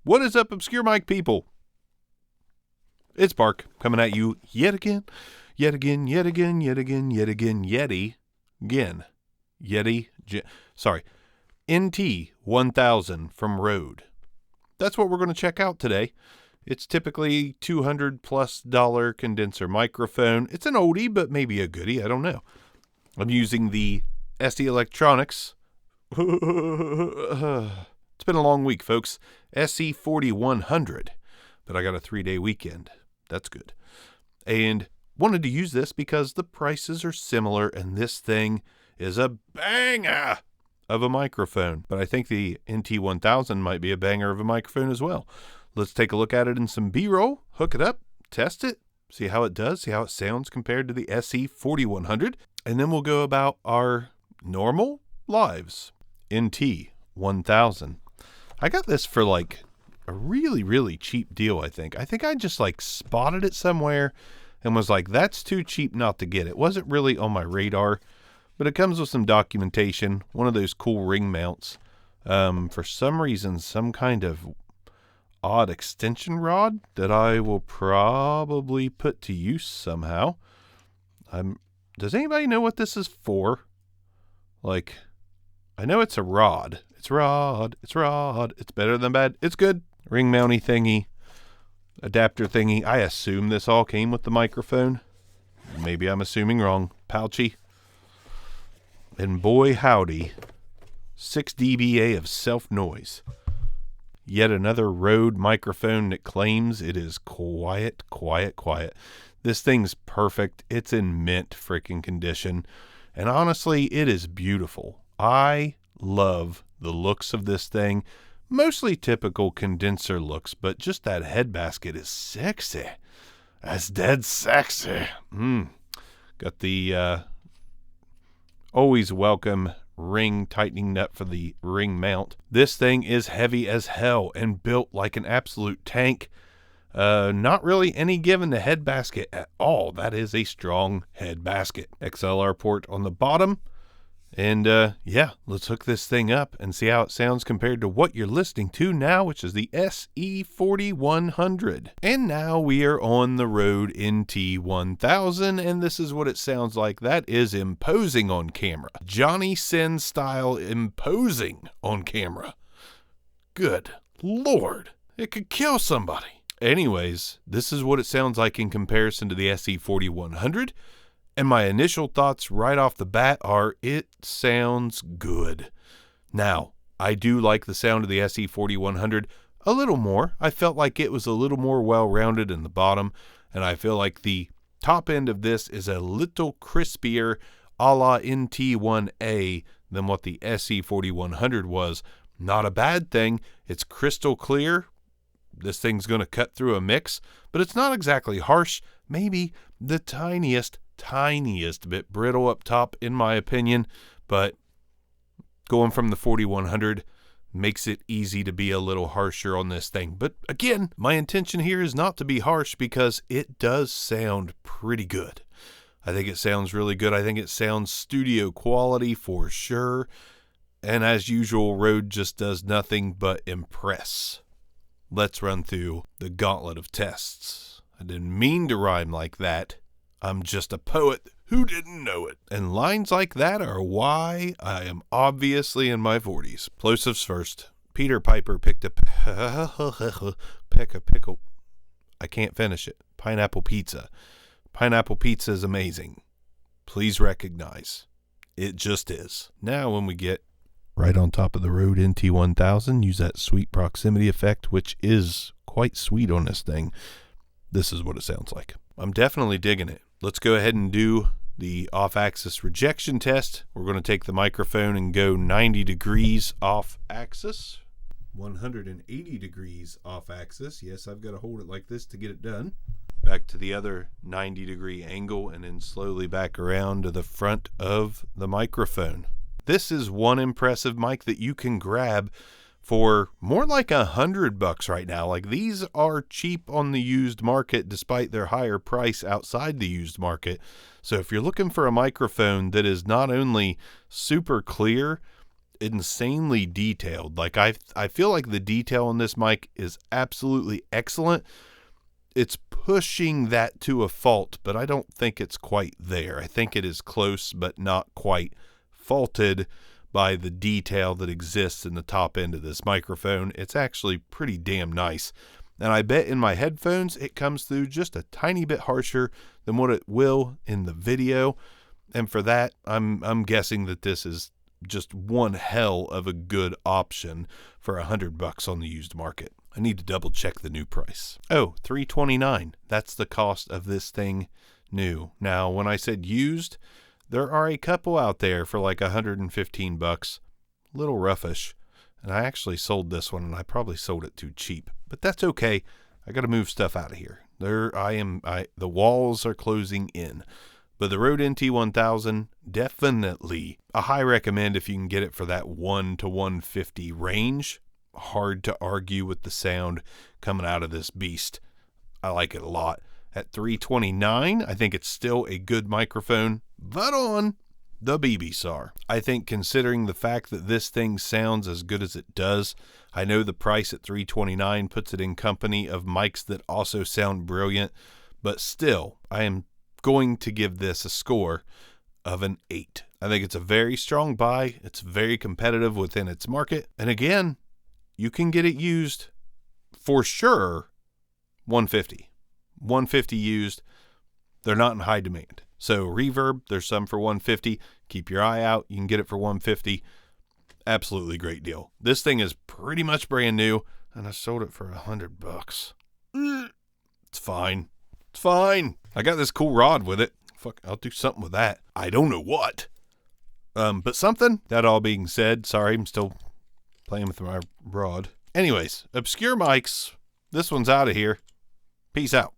What is up, Obscure Mic people? It's Bark coming at you yet again. NT1000 from Rode. That's what we're going to check out today. It's typically $200+ condenser microphone. It's an oldie, but maybe a goodie. I don't know. I'm using the SE Electronics. It's been a long week, folks. SE4100, but I got a 3-day weekend. That's good. And wanted to use this because the prices are similar, and this thing is a banger of a microphone. But I think the NT1000 might be a banger of a microphone as well. Let's take a look at it in some B-roll, hook it up, test it, see how it does, see how it sounds compared to the SE4100, and then we'll go about our normal lives. NT1000. I got this for like a really, really cheap deal, I think. I think I just like spotted it somewhere and was like, that's too cheap not to get it. It wasn't really on my radar, but it comes with some documentation, one of those cool ring mounts. For some reason, some kind of odd extension rod that I will probably put to use somehow. Does anybody know what this is for? Like, I know it's a rod. It's rod. It's better than bad. It's good. Ring mounty thingy. Adapter thingy. I assume this all came with the microphone. Maybe I'm assuming wrong. Pouchy. And boy howdy, 6 dBA of self-noise. Yet another Rode microphone that claims it is quiet. This thing's perfect. It's in mint freaking condition. And honestly, it is beautiful. I love the looks of this thing. Mostly typical condenser looks, but just that head basket is sexy. That's dead sexy. Got the always welcome ring tightening nut for the ring mount. This thing is heavy as hell and built like an absolute tank. Not really any given the head basket at all. That is a strong head basket. XLR port on the bottom. And yeah, let's hook this thing up and see how it sounds compared to what you're listening to now, which is the SE4100. And now we are on the Rode NT1000, and this is what it sounds like. That is imposing on camera. Johnny Sin style imposing on camera. Good Lord, it could kill somebody. Anyways, this is what it sounds like in comparison to the SE4100. And my initial thoughts right off the bat are, it sounds good. Now, I do like the sound of the SE4100 a little more. I felt like it was a little more well-rounded in the bottom, and I feel like the top end of this is a little crispier a la NT1A than what the SE4100 was. Not a bad thing. It's crystal clear. This thing's going to cut through a mix, but it's not exactly harsh. Maybe the tiniest bit brittle up top, in my opinion, but going from the 4100 makes it easy to be a little harsher on this thing. But again, my intention here is not to be harsh because it does sound pretty good. I think it sounds really good. I think it sounds studio quality for sure. And as usual, Rode just does nothing but impress. Let's run through the gauntlet of tests. I didn't mean to rhyme like that. I'm just a poet who didn't know it. And lines like that are why I am obviously in my 40s. Plosives first. Peter Piper picked a pickle. I can't finish it. Pineapple pizza. Pineapple pizza is amazing. Please recognize. It just is. Now when we get right on top of the Rode NT1000, use that sweet proximity effect, which is quite sweet on this thing. This is what it sounds like. I'm definitely digging it. Let's go ahead and do the off-axis rejection test. We're going to take the microphone and go 90 degrees off-axis, 180 degrees off-axis. Yes, I've got to hold it like this to get it done. Back to the other 90-degree angle, and then slowly back around to the front of the microphone. This is one impressive mic that you can grab for more like $100 right now. Like, these are cheap on the used market despite their higher price outside the used market. So if you're looking for a microphone that is not only super clear insanely detailed. Like I feel like the detail on this mic is absolutely excellent. It's pushing that to a fault, but I don't think it's quite there. I think it is close, but not quite faulted by the detail that exists in the top end of this microphone. It's actually pretty damn nice. And I bet in my headphones, it comes through just a tiny bit harsher than what it will in the video. And for that, I'm guessing that this is just one hell of a good option for $100 on the used market. I need to double check the new price. Oh, $329. That's the cost of this thing new. Now, when I said used, there are a couple out there for like $115. Little roughish. And I actually sold this one, and I probably sold it too cheap. But that's okay. I got to move stuff out of here. The walls are closing in. But the Rode NT1000, definitely a high recommend if you can get it for that 1 to 150 range. Hard to argue with the sound coming out of this beast. I like it a lot. At $329, I think it's still a good microphone, but on the BB-SAR. I think considering the fact that this thing sounds as good as it does, I know the price at $329 puts it in company of mics that also sound brilliant, but still, I am going to give this a score of an 8. I think it's a very strong buy. It's very competitive within its market. And again, you can get it used for sure $150. $150 used. They're not in high demand. So Reverb, there's some for $150. Keep your eye out. You can get it for $150. Absolutely great deal. This thing is pretty much brand new, and I sold it for $100. It's fine. It's fine. I got this cool rod with it. Fuck, I'll do something with that. I don't know what. But something. That all being said, sorry, I'm still playing with my rod. Anyways, Obscure Mics. This one's out of here. Peace out.